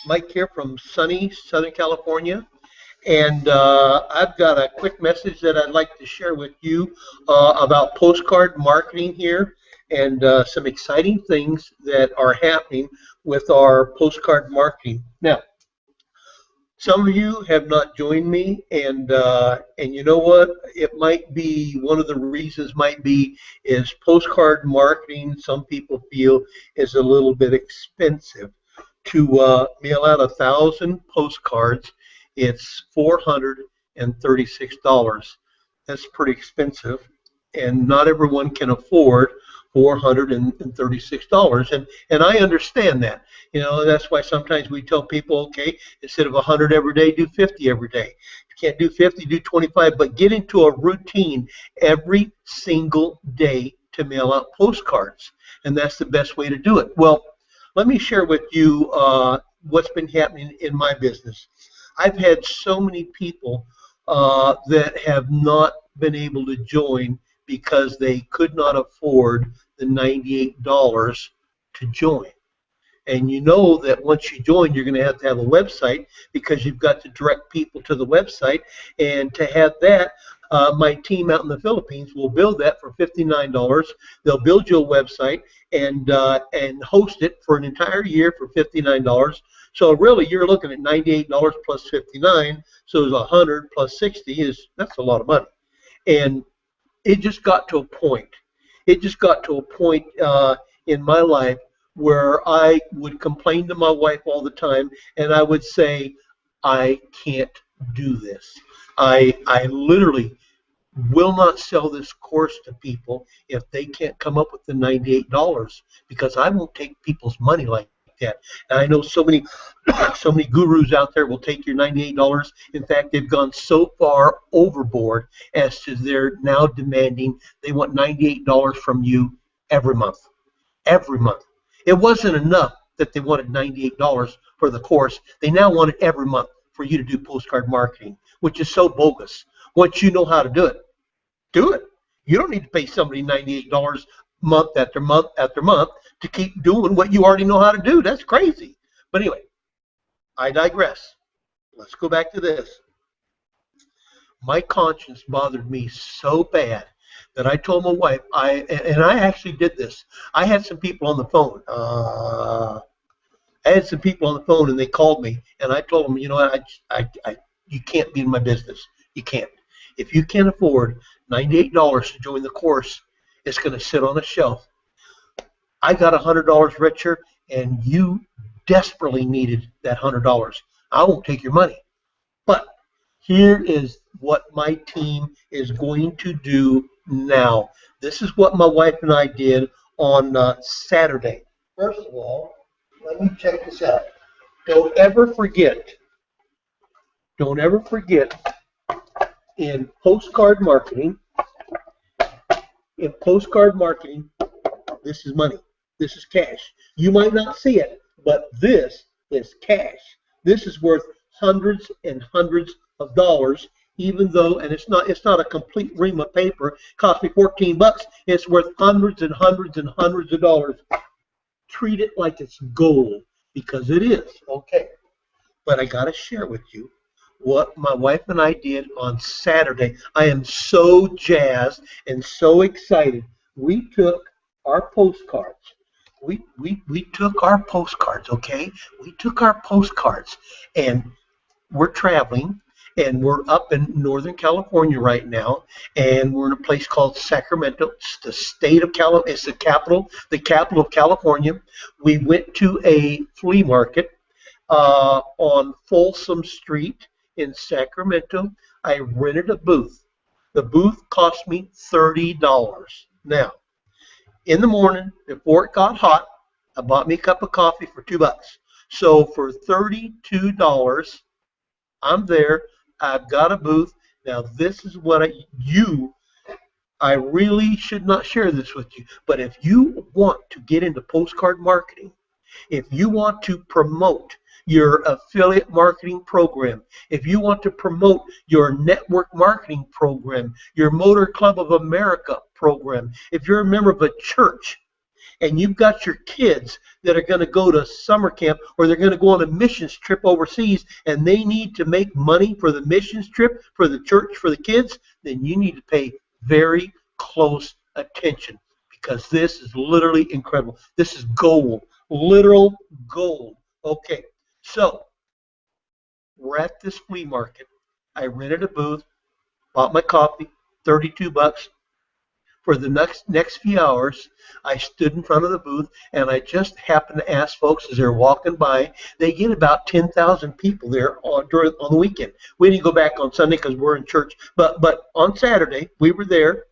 Mike here from sunny Southern California, and I've got a quick message that I'd like to share with you about postcard marketing here and some exciting things that are happening with our postcard marketing. Now, some of you have not joined me, and you know what? It might be one of the reasons might be is postcard marketing. Some people feel is a little bit expensive to mail out 1,000 postcards. It's $436. That's pretty expensive, and not everyone can afford $436. And I understand that. You know, that's why sometimes we tell people, okay, instead of 100 every day, do 50 every day. If you can't do 50, do 25, but get into a routine every single day to mail out postcards. And that's the best way to do it. Well, let me share with you what's been happening in my business. I've had so many people that have not been able to join because they could not afford the $98 to join. And you know that once you join, you're going to have a website because you've got to direct people to the website. And to have that, my team out in the Philippines will build that for $59. They'll build you a website and host it for an entire year for $59. So really, you're looking at $98 plus 59. So it's 100 plus 60 that's a lot of money. And it just got to a point. It just got to a point in my life where I would complain to my wife all the time, and I would say, I can't do this. I literally will not sell this course to people if they can't come up with the $98 because I won't take people's money like that. And I know so many so many gurus out there will take your $98. In fact, they've gone so far overboard as to they're now demanding they want $98 from you every month. Every month. It wasn't enough that they wanted $98 for the course. They now want it every month for you to do postcard marketing, which is so bogus. Once you know how to do it, do it. You don't need to pay somebody $98 month after month after month to keep doing what you already know how to do. That's crazy. But anyway, I digress. Let's go back to this. My conscience bothered me so bad that I told my wife, and I actually did this. I had some people on the phone. And they called me, and I told them, you know what, you can't be in my business. You can't. If you can't afford $98 to join the course, it's going to sit on a shelf. I got $100 richer, and you desperately needed that $100. I won't take your money. But here is what my team is going to do now. This is what my wife and I did on Saturday. First of all, let me check this out. Don't ever forget in postcard marketing, this is money. This is cash. You might not see it, but this is cash. This is worth hundreds and hundreds of dollars, even though, and it's not a complete ream of paper. It cost me $14. It's worth hundreds and hundreds and hundreds of dollars. Treat it like it's gold, because it is. Okay. But I got to share with you what my wife and I did on Saturday. I am so jazzed and so excited. We took our postcards. We took our postcards, okay? We took our postcards, and we're traveling, and we're up in Northern California right now, and we're in a place called Sacramento. It's the state of California. It's the capital of California. We went to a flea market on Folsom Street in Sacramento. I rented a booth. The booth cost me $30. Now, in the morning, before it got hot, I bought me a cup of coffee for $2. So for $32, I'm there. I've got a booth. Now, this is what I really should not share this with you, but if you want to get into postcard marketing, if you want to promote your affiliate marketing program, if you want to promote your network marketing program, your Motor Club of America program, if you're a member of a church, and you've got your kids that are going to go to summer camp or they're going to go on a missions trip overseas and they need to make money for the missions trip, for the church, for the kids, then you need to pay very close attention because this is literally incredible. This is gold, literal gold. Okay, so we're at this flea market. I rented a booth, bought my coffee, $32. For the next few hours, I stood in front of the booth, and I just happened to ask folks as they're walking by. They get about 10,000 people there on the weekend. We didn't go back on Sunday because we're in church, but on Saturday we were there,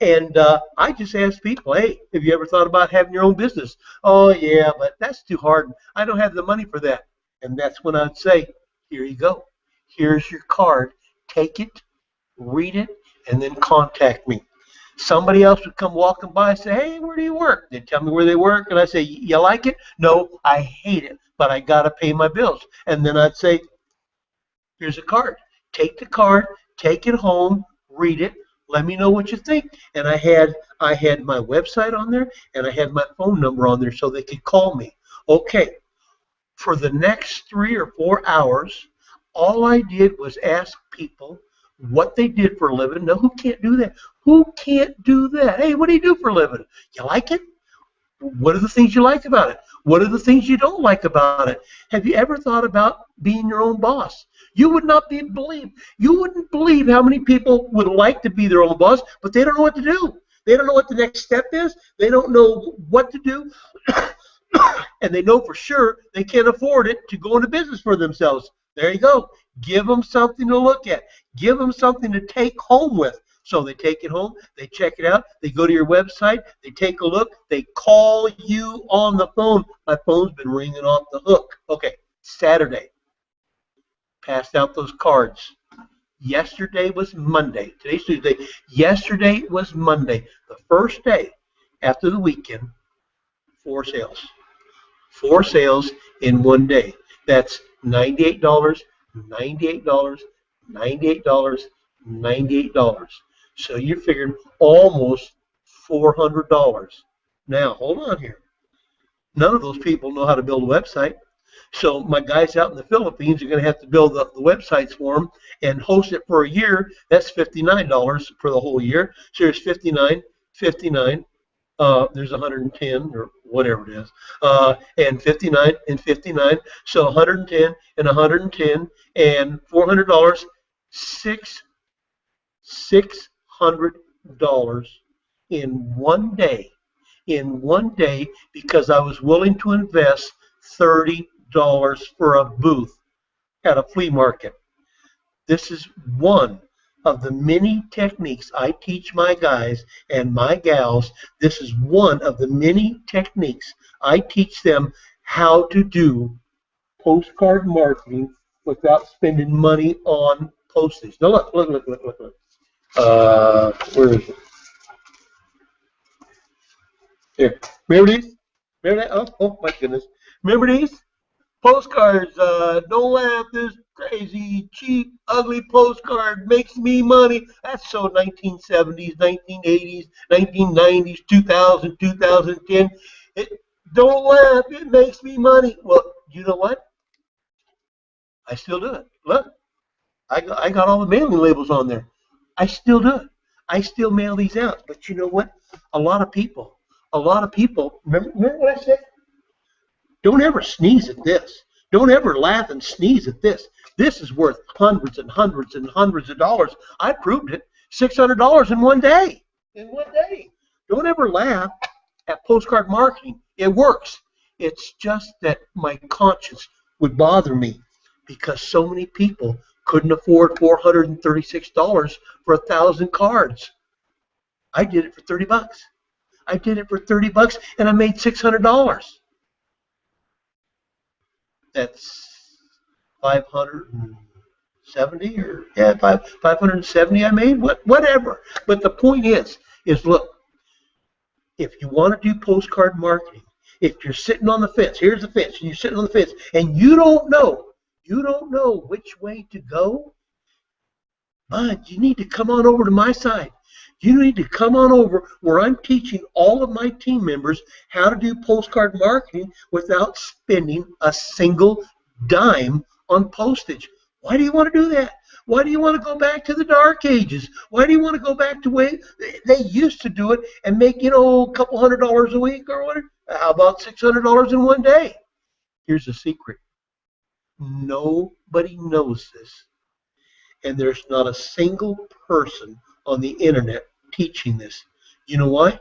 and I just asked people, "Hey, have you ever thought about having your own business?" "Oh yeah, but that's too hard. I don't have the money for that." And that's when I'd say, "Here you go. Here's your card. Take it, read it, and then contact me." Somebody else would come walking by and say, "Hey, where do you work?" They'd tell me where they work, and I'd say, "You like it?" "No, I hate it, but I got to pay my bills." And then I'd say, "Here's a card. Take the card, take it home, read it, let me know what you think." And I had my website on there, and I had my phone number on there so they could call me. Okay, for the next 3 or 4 hours, all I did was ask people what they did for a living. No, who can't do that? Who can't do that? "Hey, what do you do for a living? You like it? What are the things you like about it? What are the things you don't like about it? Have you ever thought about being your own boss?" You wouldn't believe how many people would like to be their own boss, but they don't know what to do. They don't know what the next step is. They don't know what to do. And they know for sure they can't afford it to go into business for themselves. There you go. Give them something to look at. Give them something to take home with. So they take it home, they check it out, they go to your website, they take a look, they call you on the phone. My phone's been ringing off the hook. Okay, Saturday. Passed out those cards. Yesterday was Monday. Today's Tuesday. Yesterday was Monday. The first day after the weekend, 4 sales. 4 sales in one day. That's $98, $98, $98, $98. So you're figuring almost $400. Now, hold on here. None of those people know how to build a website. So my guys out in the Philippines are going to have to build the websites for them and host it for a year. That's $59 for the whole year. So there's 59, 59. There's 110 or whatever it is, and 59 and 59. So 110 and 110 and $400, $600 in one day. In one day, because I was willing to invest $30 for a booth at a flea market. This is one of the many techniques I teach my guys and my gals. This is one of the many techniques I teach them how to do postcard marketing without spending money on postage. Now look. Where is it? Here. Remember these? Remember that? Oh my goodness. Remember these? Postcards. Don't laugh. This crazy, cheap, ugly postcard makes me money. That's so 1970s, 1980s, 1990s, 2000, 2010. Don't laugh. It makes me money. Well, you know what? I still do it. Look, I got all the mailing labels on there. I still do it. I still mail these out. But you know what? A lot of people, remember what I said? Don't ever sneeze at this. Don't ever laugh and sneeze at this. This is worth hundreds and hundreds and hundreds of dollars. I proved it. $600 in one day. In one day. Don't ever laugh at postcard marketing. It works. It's just that my conscience would bother me because so many people couldn't afford $436 for 1,000 cards. I did it for $30. I did it for $30 and I made $600. That's 570 or 570 I made, whatever. But the point is look, if you want to do postcard marketing, if you're sitting on the fence, here's the fence, and you're sitting on the fence, and you don't know which way to go, but you need to come on over to my side. You need to come on over where I'm teaching all of my team members how to do postcard marketing without spending a single dime on postage. Why do you want to do that? Why do you want to go back to the dark ages? Why do you want to go back to way they used to do it and make, a couple $100 a week or whatever? How about $600 in one day? Here's a secret. Nobody knows this. And there's not a single person on the internet teaching this. You know why?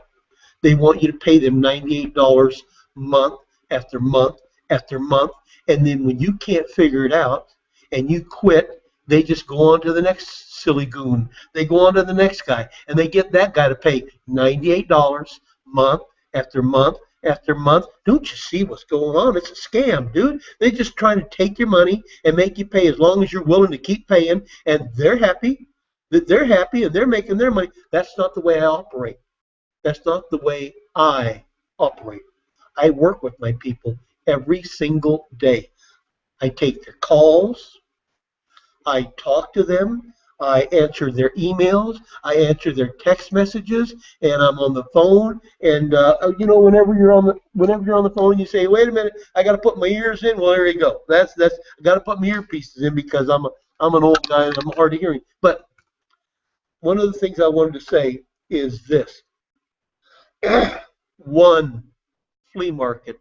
They want you to pay them $98 month after month after month. And then when you can't figure it out and you quit, they just go on to the next silly goon. They go on to the next guy, and they get that guy to pay $98 month after month after month. Don't you see what's going on? It's a scam, dude. They're just trying to take your money and make you pay as long as you're willing to keep paying, and they're happy. They're happy, and they're making their money. That's not the way I operate. That's not the way I operate. I work with my people every single day. I take their calls. I talk to them. I answer their emails. I answer their text messages, and I'm on the phone. And whenever you're on the phone, you say, "Wait a minute, I got to put my ears in." Well, there you go. I got to put my earpieces in because I'm an old guy and I'm hard of hearing. But one of the things I wanted to say is this: one flea market,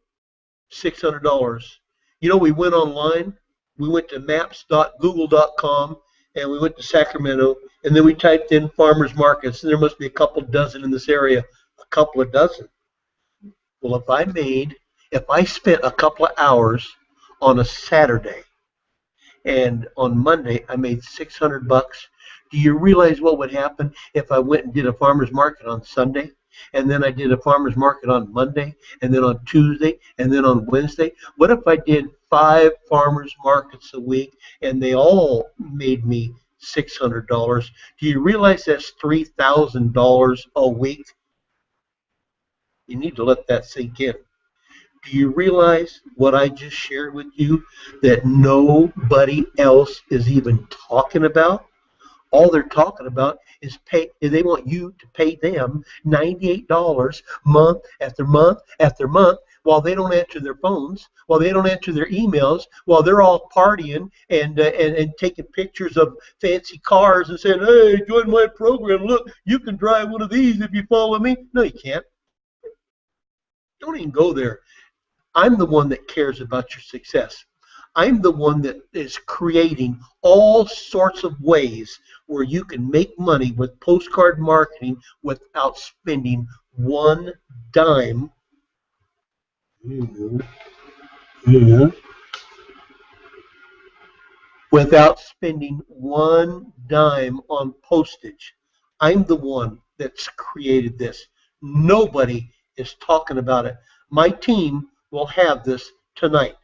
$600. We went online. We went to maps.google.com, and we went to Sacramento, and then we typed in farmers markets, and there must be a couple dozen in this area. A couple of dozen. Well, if I spent a couple of hours on a Saturday, and on Monday I made $600, do you realize what would happen if I went and did a farmers market on Sunday? And then I did a farmer's market on Monday, and then on Tuesday, and then on Wednesday? What if I did 5 farmers markets a week, and they all made me $600? Do you realize that's $3,000 a week? You need to let that sink in. Do you realize what I just shared with you that nobody else is even talking about? All they're talking about is they want you to pay them $98 month after month after month while they don't answer their phones, while they don't answer their emails, while they're all partying and taking pictures of fancy cars and saying, "Hey, join my program. Look, you can drive one of these if you follow me." No, you can't. Don't even go there. I'm the one that cares about your success. I'm the one that is creating all sorts of ways where you can make money with postcard marketing without spending one dime. Without spending one dime on postage. I'm the one that's created this. Nobody is talking about it. My team will have this tonight.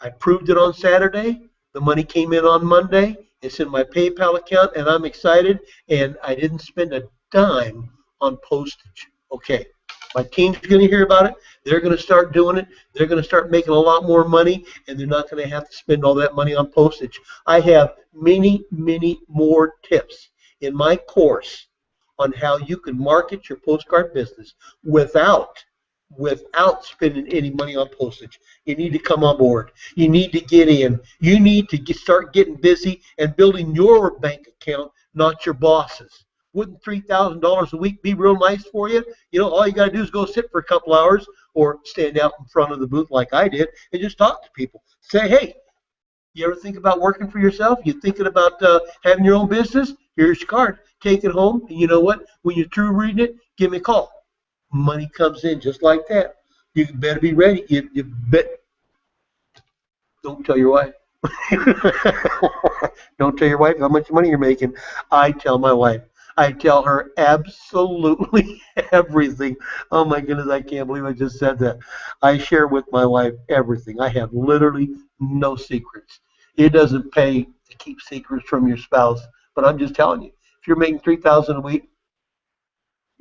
I proved it on Saturday. The money came in on Monday. It's in my PayPal account, and I'm excited. And I didn't spend a dime on postage. Okay, my team's going to hear about it. They're going to start doing it. They're going to start making a lot more money, and they're not going to have to spend all that money on postage. I have many, many more tips in my course on how you can market your postcard business without spending any money on postage. You need to come on board. You need to get in. You need to start getting busy and building your bank account, not your boss's. Wouldn't $3,000 a week be real nice for you? All you got to do is go sit for a couple hours or stand out in front of the booth like I did and just talk to people. Say, "Hey, you ever think about working for yourself? You thinking about having your own business? Here's your card. Take it home, and you know what? When you're through reading it, give me a call." Money comes in just like that. You better be ready. You bet. Don't tell your wife. Don't tell your wife how much money you're making. I tell my wife. I tell her absolutely everything. Oh my goodness, I can't believe I just said that. I share with my wife everything. I have literally no secrets. It doesn't pay to keep secrets from your spouse, but I'm just telling you, if you're making $3,000 a week,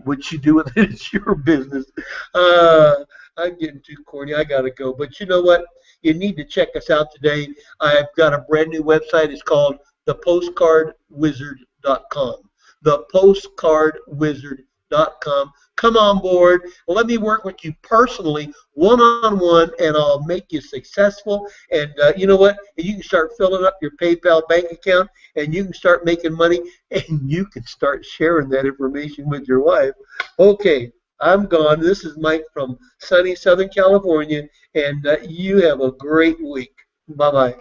what you do with it is your business. I'm getting too corny. I got to go. But you know what? You need to check us out today. I've got a brand new website. It's called thepostcardwizard.com. thepostcardwizard.com. Come on board. Let me work with you personally, one-on-one, and I'll make you successful. And you know what? You can start filling up your PayPal bank account, and you can start making money, and you can start sharing that information with your wife. Okay, I'm gone. This is Mike from sunny Southern California, and you have a great week. Bye-bye.